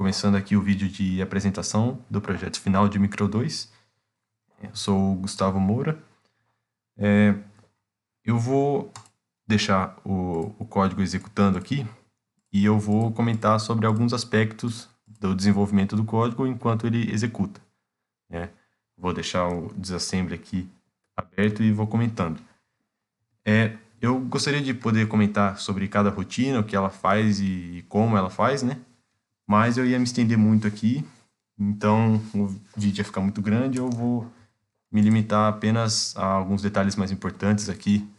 Começando aqui o vídeo de apresentação do projeto final de Micro 2. Eu sou o Gustavo Moura. Eu vou deixar o código executando aqui e eu vou comentar sobre alguns aspectos do desenvolvimento do código enquanto ele executa. Vou deixar o disassembly aqui aberto e vou comentando. Eu gostaria de poder comentar sobre cada rotina, o que ela faz e como ela faz, né? Mas eu ia me estender muito aqui, então o vídeo ia ficar muito grande, eu vou me limitar apenas a alguns detalhes mais importantes aqui,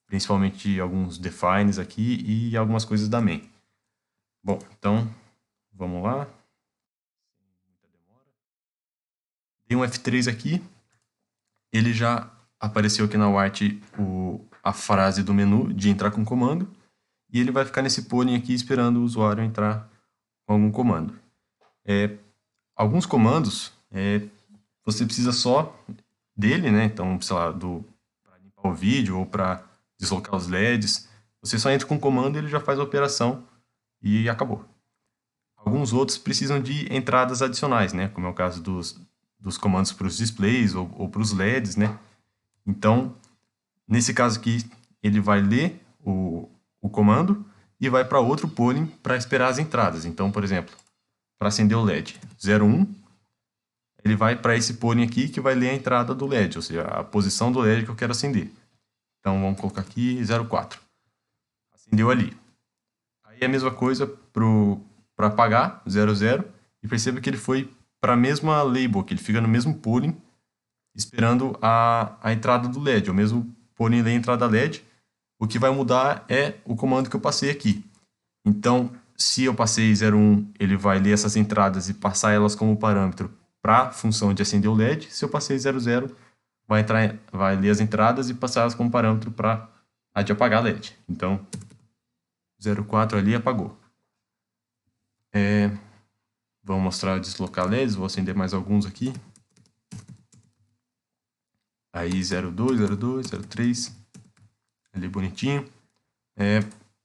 principalmente alguns defines aqui e algumas coisas da main. Bom, então, vamos lá. Dei um F3 aqui, ele já apareceu aqui na white a frase do menu de entrar com comando, e ele vai ficar nesse polling aqui esperando o usuário entrar com algum comando. Alguns comandos, você precisa só dele, né? Então, sei lá, para limpar o vídeo ou para deslocar os LEDs, você só entra com o comando e ele já faz a operação e acabou. Alguns outros precisam de entradas adicionais, né? Como é o caso dos comandos para os displays ou para os LEDs, né? Então, nesse caso aqui, ele vai ler o comando e vai para outro polling para esperar as entradas. Então, por exemplo, para acender o LED 01, ele vai para esse polling aqui que vai ler a entrada do LED, ou seja, a posição do LED que eu quero acender. Então vamos colocar aqui 04. Acendeu ali. Aí é a mesma coisa para apagar 00, e perceba que ele foi para a mesma label, que ele fica no mesmo polling, esperando a entrada do LED, o mesmo polling ler a entrada LED. O que vai mudar é o comando que eu passei aqui. Então, se eu passei 01, ele vai ler essas entradas e passar elas como parâmetro para a função de acender o LED. Se eu passei 00, vai ler as entradas e passar elas como parâmetro para a de apagar a LED. Então, 04 ali apagou. Vamos mostrar deslocar LEDs, vou acender mais alguns aqui. Aí 02, 02, 03, ali bonitinho.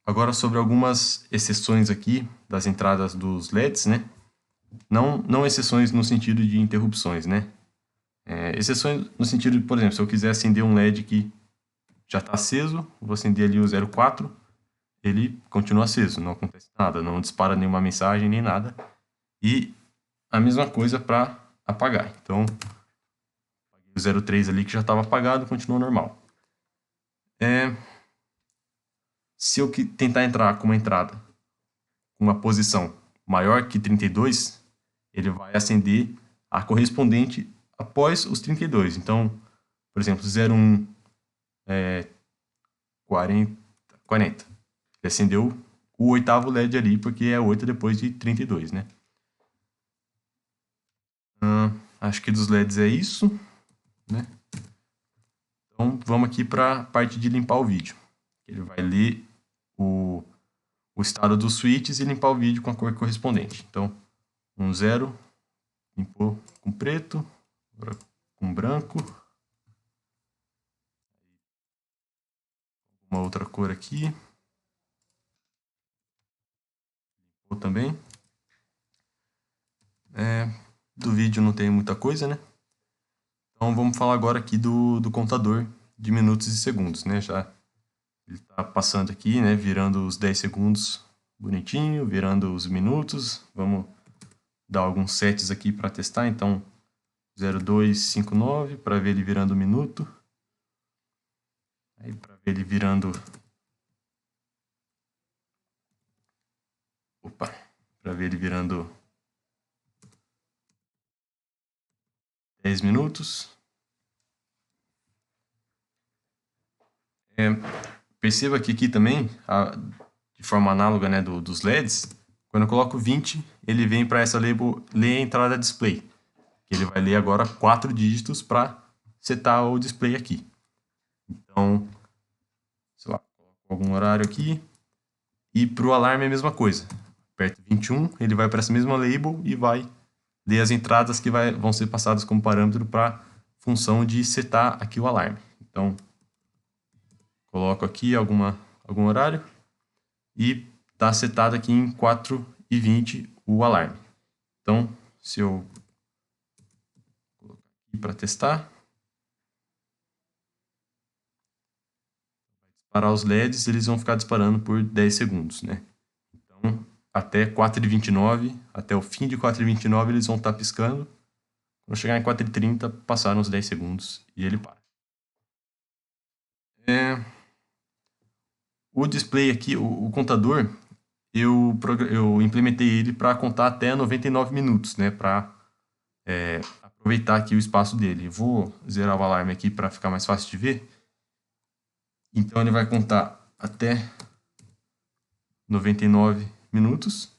Agora sobre algumas exceções aqui das entradas dos LEDs, né? Não exceções no sentido de interrupções, né? Exceções no sentido de, por exemplo, se eu quiser acender um LED que já está aceso, vou acender ali o 04, ele continua aceso, não acontece nada, não dispara nenhuma mensagem nem nada. E a mesma coisa para apagar. Então, o 03 ali que já estava apagado, continua normal. Se eu tentar entrar com uma entrada com uma posição maior que 32, ele vai acender a correspondente após os 32. Então, por exemplo, 01, 40. Ele acendeu o oitavo LED ali, porque é 8 depois de 32, né? Acho que dos LEDs é isso, né? Então, vamos aqui para a parte de limpar o vídeo. Ele vai ler o estado dos switches e limpar o vídeo com a cor correspondente. Então, 0, limpou com preto, agora com branco. Uma outra cor aqui. Limpou também. Do vídeo não tem muita coisa, né? Então, vamos falar agora aqui do contador de minutos e segundos, né? Já ele está passando aqui, né? Virando os 10 segundos bonitinho, virando os minutos. Vamos dar alguns sets aqui para testar. Então, 0259 para ver ele virando o minuto. Aí para ver ele virando... para ver ele virando 10 minutos. Perceba que aqui também, de forma análoga, né, dos LEDs, quando eu coloco 20, ele vem para essa label ler a entrada display. Que ele vai ler agora 4 dígitos para setar o display aqui. Então, sei lá, coloco algum horário aqui. E para o alarme é a mesma coisa. Aperto 21, ele vai para essa mesma label e vai ler as entradas que vão ser passadas como parâmetro para a função de setar aqui o alarme. Então, coloco aqui algum horário e está setado aqui em 4h20 o alarme. Então, se eu colocar aqui para testar, disparar os LEDs, eles vão ficar disparando por 10 segundos, né? Então, até 4h29, até o fim de 4h29, eles vão estar piscando. Quando chegar em 4h30, passaram os 10 segundos e ele para. O display aqui, o contador, eu implementei ele para contar até 99 minutos, né? Para aproveitar aqui o espaço dele. Vou zerar o alarme aqui para ficar mais fácil de ver. Então ele vai contar até 99 minutos.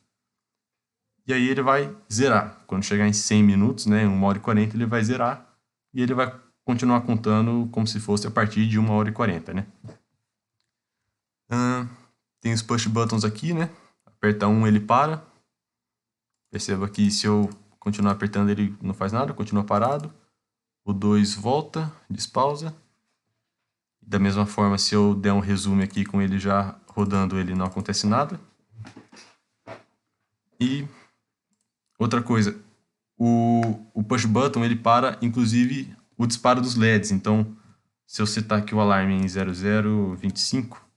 E aí ele vai zerar. Quando chegar em 100 minutos, né, 1h40, ele vai zerar. E ele vai continuar contando como se fosse a partir de 1h40, né? Tem os push buttons aqui, né? Aperta um, ele para. Perceba que se eu continuar apertando, ele não faz nada, continua parado. O 2 volta, despausa. Da mesma forma, se eu der um resumo aqui com ele já rodando, ele não acontece nada. E outra coisa, o push button ele para, inclusive, o disparo dos LEDs. Então, se eu setar aqui o alarme em 0025,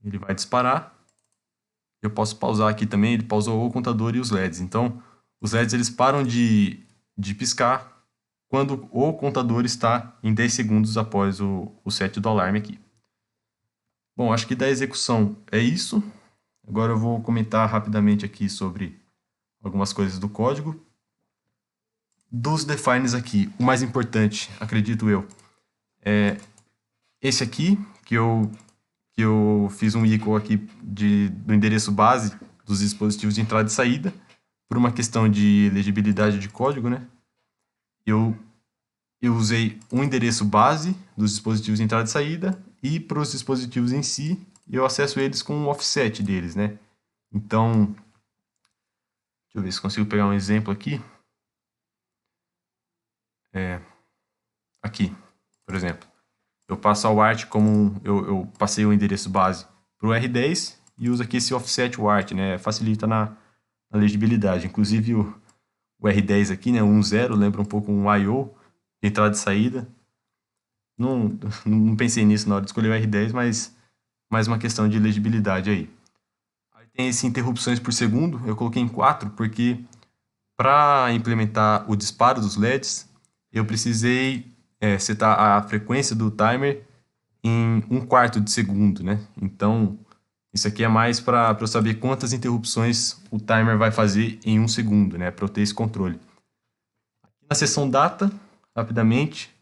ele vai disparar. Eu posso pausar aqui também, ele pausou o contador e os LEDs. Então, os LEDs eles param de piscar quando o contador está em 10 segundos após o set do alarme aqui. Bom, acho que da execução é isso. Agora eu vou comentar rapidamente aqui sobre algumas coisas do código. Dos defines aqui, o mais importante, acredito eu, é esse aqui, que eu fiz um equal aqui do endereço base dos dispositivos de entrada e saída, por uma questão de legibilidade de código, né? Eu usei um endereço base dos dispositivos de entrada e saída, e para os dispositivos em si, eu acesso eles com o offset deles, né? Então, deixa eu ver se consigo pegar um exemplo aqui. Aqui, por exemplo. Eu passo ao art como eu passei o endereço base para o R10 e uso aqui esse offset wart, né? Facilita na legibilidade. Inclusive o R10 aqui, né? 1.0, lembra um pouco um I/O, de entrada e saída. Não pensei nisso na hora de escolher o R10, mas mais uma questão de legibilidade aí. Aí tem esse interrupções por segundo, eu coloquei em 4 porque para implementar o disparo dos LEDs, eu precisei setar a frequência do timer em 1/4 de segundo, né? Então, isso aqui é mais para eu saber quantas interrupções o timer vai fazer em 1 segundo, né? Para eu ter esse controle. Aqui na seção data, rapidamente,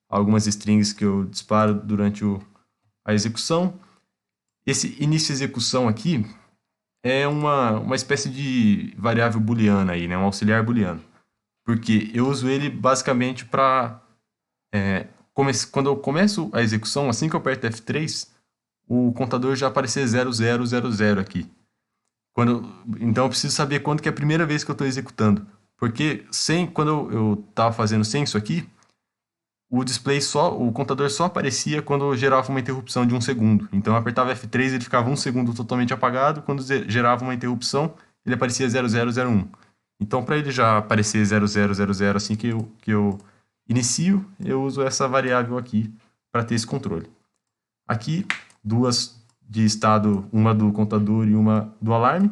algumas strings que eu disparo durante a execução. Esse início de execução aqui é uma espécie de variável booleana aí, né? Um auxiliar booleano. Porque eu uso ele basicamente para... quando eu começo a execução, assim que eu aperto F3, o contador já aparecer 0000 aqui. Então eu preciso saber quando que é a primeira vez que eu estou executando. Porque quando eu estava fazendo sem isso aqui, o contador só aparecia quando gerava uma interrupção de 1 segundo. Então eu apertava F3 e ele ficava 1 segundo totalmente apagado. Quando gerava uma interrupção, ele aparecia 0001. Então para ele já aparecer 0000 assim que eu inicio, eu uso essa variável aqui para ter esse controle. Aqui, duas de estado, uma do contador e uma do alarme.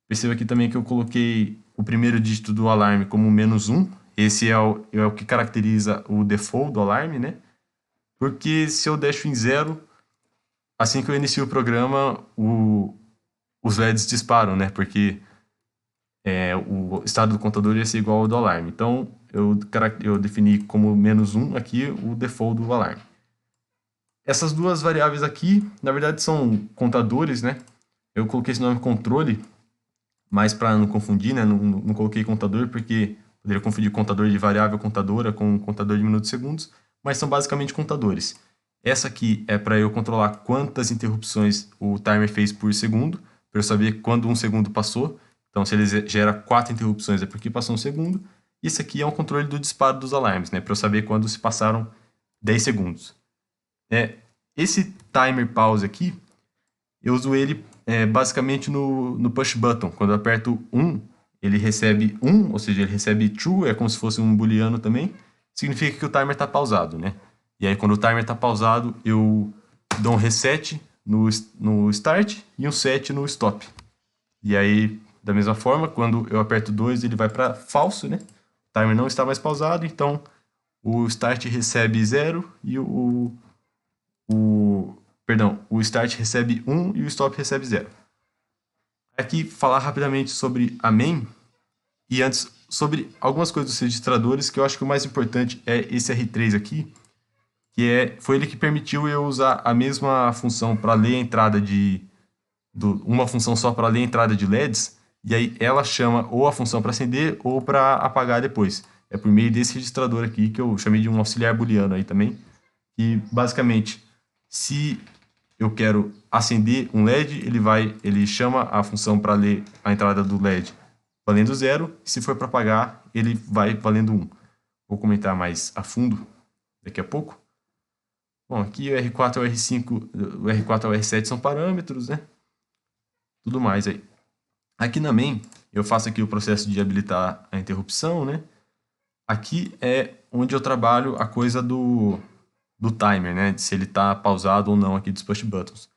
Perceba aqui também que eu coloquei o primeiro dígito do alarme como -1. Esse é o que caracteriza o default do alarme, né? Porque se eu deixo em 0, assim que eu inicio o programa, os LEDs disparam, né? Porque o estado do contador ia ser igual ao do alarme. Então, eu defini como -1 aqui o default do alarme. Essas duas variáveis aqui, na verdade, são contadores, né? Eu coloquei esse nome controle, mas para não confundir, né? Não coloquei contador, porque poderia confundir contador de variável contadora com contador de minutos e segundos, mas são basicamente contadores. Essa aqui é para eu controlar quantas interrupções o timer fez por segundo, para eu saber quando 1 segundo passou. Então, se ele gera 4 interrupções, é porque passou 1 segundo. E esse aqui é um controle do disparo dos alarmes, né? Para eu saber quando se passaram 10 segundos. Esse timer pause aqui, eu uso ele basicamente no push button. Quando eu aperto 1, ele recebe 1, ou seja, ele recebe true, é como se fosse um booleano também, significa que o timer está pausado, né? E aí quando o timer está pausado, eu dou um reset no start e um set no stop. E aí, da mesma forma, quando eu aperto 2, ele vai para falso, né? O timer não está mais pausado, então o start recebe 0 e o start recebe 1 e o stop recebe 0. Aqui falar rapidamente sobre a main e antes sobre algumas coisas dos registradores, que eu acho que o mais importante é esse R3 aqui, foi ele que permitiu eu usar a mesma função para ler a entrada uma função só para ler a entrada de LEDs, e aí ela chama ou a função para acender ou para apagar depois. É por meio desse registrador aqui, que eu chamei de um auxiliar booleano aí também, que basicamente, se eu quero acender um LED, ele chama a função para ler a entrada do LED valendo 0, e se for para apagar, ele vai valendo 1. Vou comentar mais a fundo daqui a pouco. Bom, aqui o R4 e o R5, o R4 e o R7 são parâmetros, né? Tudo mais aí. Aqui na main, eu faço aqui o processo de habilitar a interrupção, né? Aqui é onde eu trabalho a coisa do timer, né? Se ele está pausado ou não aqui dos push buttons.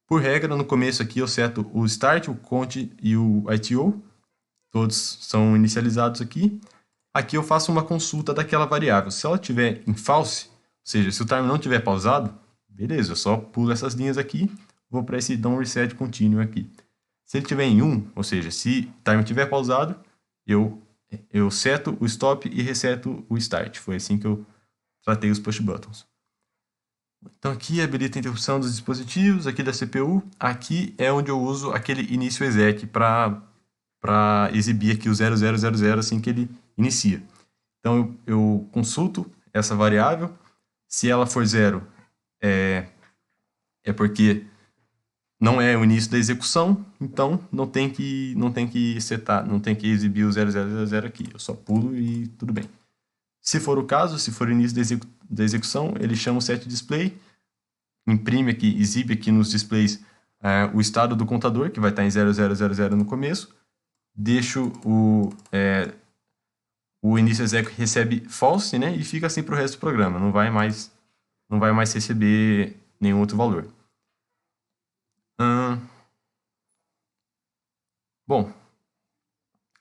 Por regra, no começo aqui eu seto o start, o count e o ITO. Todos são inicializados aqui. Aqui eu faço uma consulta daquela variável. Se ela estiver em false, ou seja, se o timer não estiver pausado, beleza, eu só pulo essas linhas aqui, vou para esse down reset contínuo aqui. Se ele estiver em 1, ou seja, se o timer estiver pausado, eu seto o stop e reseto o start. Foi assim que eu tratei os push buttons. Então aqui habilita a interrupção dos dispositivos, aqui da CPU. Aqui é onde eu uso aquele início exec para exibir aqui o 0000 assim que ele inicia. Então eu consulto essa variável. Se ela for 0, é porque não é o início da execução, então não tem que setar, não tem que exibir o 0000 aqui. Eu só pulo e tudo bem. Se for o caso, se for o início da execução, ele chama o setDisplay, imprime aqui, exibe aqui nos displays o estado do contador, que vai estar em 0000 no começo. Deixo o início exec recebe false, né? E fica assim para o resto do programa. Não vai mais receber nenhum outro valor. Bom,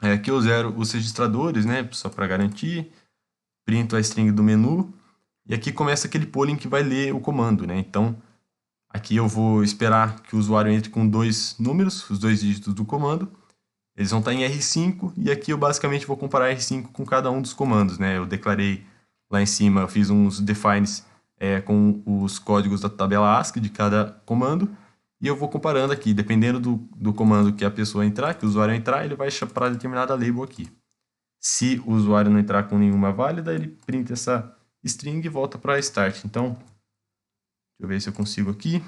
aqui eu zero os registradores, né? Só para garantir. Printo a string do menu. E aqui começa aquele polling que vai ler o comando, né? Então, aqui eu vou esperar que o usuário entre com 2 números, os 2 dígitos do comando. Eles vão estar em R5 e aqui eu basicamente vou comparar R5 com cada um dos comandos, né? Eu declarei lá em cima, eu fiz uns defines com os códigos da tabela ASCII de cada comando e eu vou comparando aqui, dependendo do comando que a pessoa entrar, que o usuário entrar, ele vai para determinada label aqui. Se o usuário não entrar com nenhuma válida, ele printa essa string e volta para start. Então, deixa eu ver se eu consigo aqui.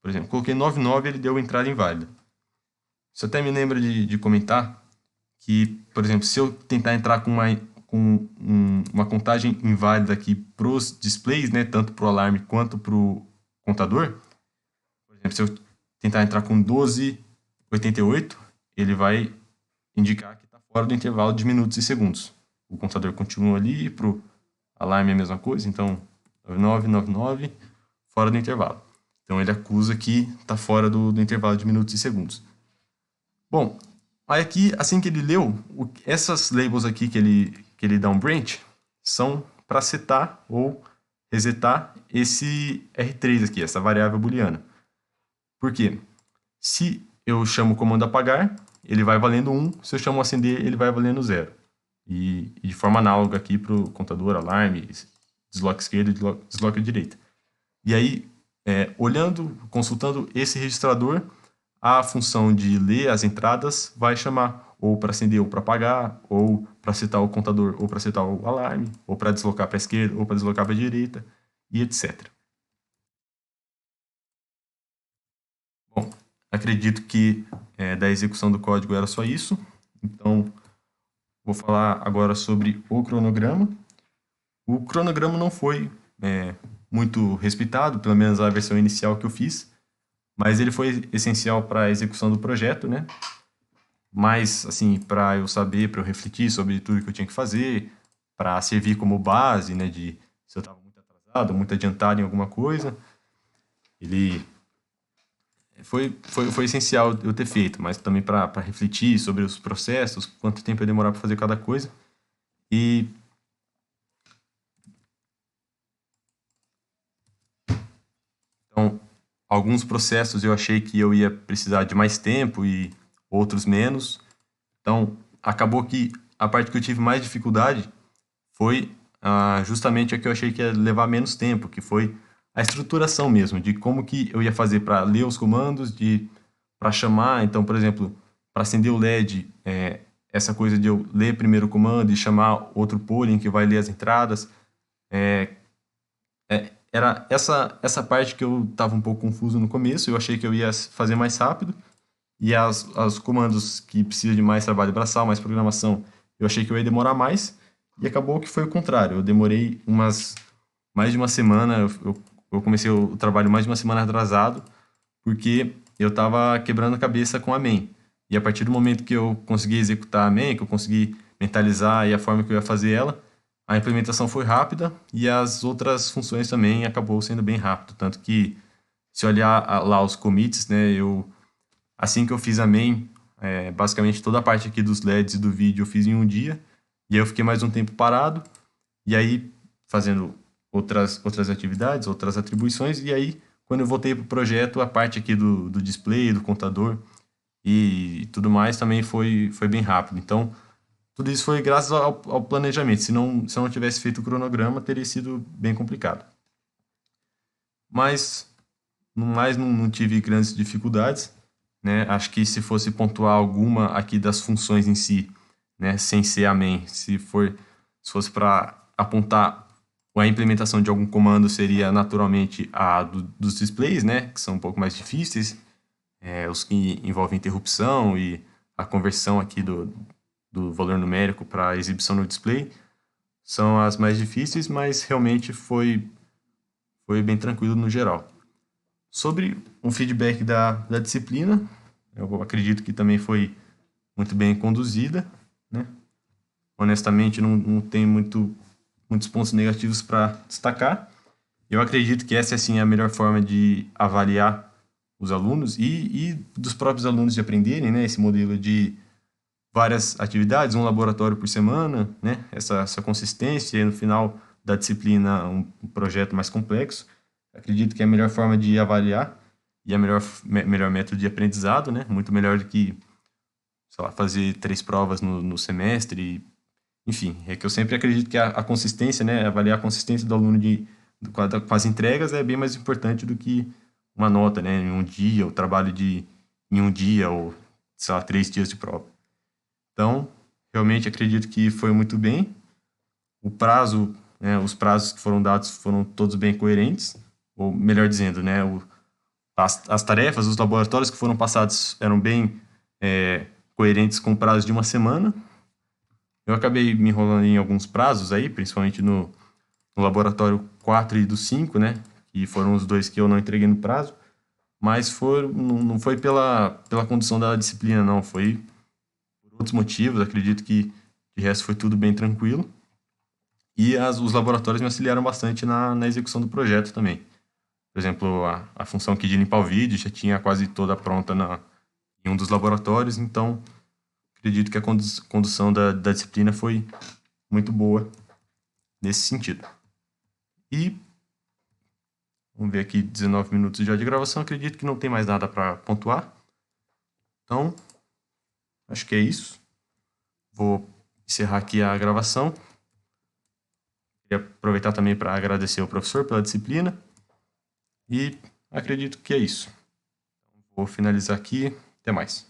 Por exemplo, coloquei 99 e ele deu entrada inválida. Isso até me lembra de comentar que, por exemplo, se eu tentar entrar com uma contagem inválida aqui para os displays, né, tanto para o alarme quanto para o contador, por exemplo, se eu tentar entrar com 12,88, ele vai indicar que está fora do intervalo de minutos e segundos. O contador continua ali, para o alarme é a mesma coisa, então 9999, fora do intervalo. Então ele acusa que está fora do intervalo de minutos e segundos. Bom, aí aqui, assim que ele leu, essas labels aqui que ele dá um branch são para setar ou resetar esse R3 aqui, essa variável booleana. Por quê? Se eu chamo o comando apagar, ele vai valendo 1. Se eu chamo acender, ele vai valendo 0. E de forma análoga aqui para o contador, alarme, desloque esquerda e desloque direita. E aí, consultando esse registrador, a função de ler as entradas vai chamar ou para acender ou para apagar, ou para setar o contador ou para setar o alarme, ou para deslocar para a esquerda ou para deslocar para a direita, e etc. Bom, acredito que da execução do código era só isso. Então, vou falar agora sobre o cronograma. O cronograma não foi muito respeitado, pelo menos a versão inicial que eu fiz. mas ele foi essencial para a execução do projeto, né? Mas, assim, para eu saber, para eu refletir sobre tudo que eu tinha que fazer, para servir como base, né, de se eu estava muito atrasado, muito adiantado em alguma coisa, ele foi essencial eu ter feito, mas também para refletir sobre os processos, quanto tempo ia demorar para fazer cada coisa. E então, alguns processos eu achei que eu ia precisar de mais tempo e outros menos. Então, acabou que a parte que eu tive mais dificuldade foi justamente a que eu achei que ia levar menos tempo, que foi a estruturação mesmo, de como que eu ia fazer para ler os comandos, de para chamar. Então, por exemplo, para acender o LED, essa coisa de eu ler primeiro o comando e chamar outro polling que vai ler as entradas, era essa parte que eu estava um pouco confuso no começo. Eu achei que eu ia fazer mais rápido, e as comandos que precisam de mais trabalho braçal, mais programação, eu achei que eu ia demorar mais, e acabou que foi o contrário. Eu demorei mais de uma semana, eu comecei o trabalho mais de uma semana atrasado, porque eu estava quebrando a cabeça com a main. E a partir do momento que eu consegui executar a main, que eu consegui mentalizar e a forma que eu ia fazer ela, a implementação foi rápida e as outras funções também acabou sendo bem rápido. Tanto que, se olhar lá os commits, né, assim que eu fiz a main, basicamente toda a parte aqui dos LEDs e do vídeo eu fiz em um dia, e aí eu fiquei mais um tempo parado, e aí fazendo outras atividades, outras atribuições, e aí quando eu voltei para o projeto, a parte aqui do display, do contador e tudo mais também foi bem rápido. Então, tudo isso foi graças ao planejamento. Se eu não tivesse feito o cronograma, teria sido bem complicado. Mas, no mais, não tive grandes dificuldades, né? Acho que se fosse pontuar alguma aqui das funções em si, né, sem ser a main, se fosse para apontar a implementação de algum comando, seria naturalmente a dos displays, né, que são um pouco mais difíceis, os que envolvem interrupção e a conversão aqui do valor numérico para exibição no display, são as mais difíceis, mas realmente foi bem tranquilo no geral. Sobre o feedback da disciplina, eu acredito que também foi muito bem conduzida, né? Honestamente, não tem muitos pontos negativos para destacar. Eu acredito que essa assim, é a melhor forma de avaliar os alunos e dos próprios alunos de aprenderem, né? Esse modelo de várias atividades, um laboratório por semana, né? Essa consistência e no final da disciplina um projeto mais complexo. Acredito que é a melhor forma de avaliar e a melhor método de aprendizado, né? Muito melhor do que, sei lá, fazer 3 provas no semestre. Enfim, é que eu sempre acredito que a consistência, né? Avaliar a consistência do aluno com as entregas é bem mais importante do que uma nota, né? Em um dia, o trabalho em um dia ou, sei lá, 3 dias de prova. Então, realmente acredito que foi muito bem. O prazo, né, os prazos que foram dados foram todos bem coerentes, ou melhor dizendo, né, as tarefas, os laboratórios que foram passados eram bem coerentes com o prazo de uma semana. Eu acabei me enrolando em alguns prazos aí, principalmente no laboratório 4 e do 5, né, que foram os dois que eu não entreguei no prazo, mas não foi pela condução da disciplina, não, foi por outros motivos. Acredito que de resto foi tudo bem tranquilo. E os laboratórios me auxiliaram bastante na execução do projeto também. Por exemplo, a função aqui de limpar o vídeo já tinha quase toda pronta em um dos laboratórios, então acredito que a condução da disciplina foi muito boa nesse sentido. E vamos ver aqui, 19 minutos já de gravação, acredito que não tem mais nada para pontuar. Então, acho que é isso. Vou encerrar aqui a gravação. Queria aproveitar também para agradecer ao professor pela disciplina. E acredito que é isso. Vou finalizar aqui. Até mais.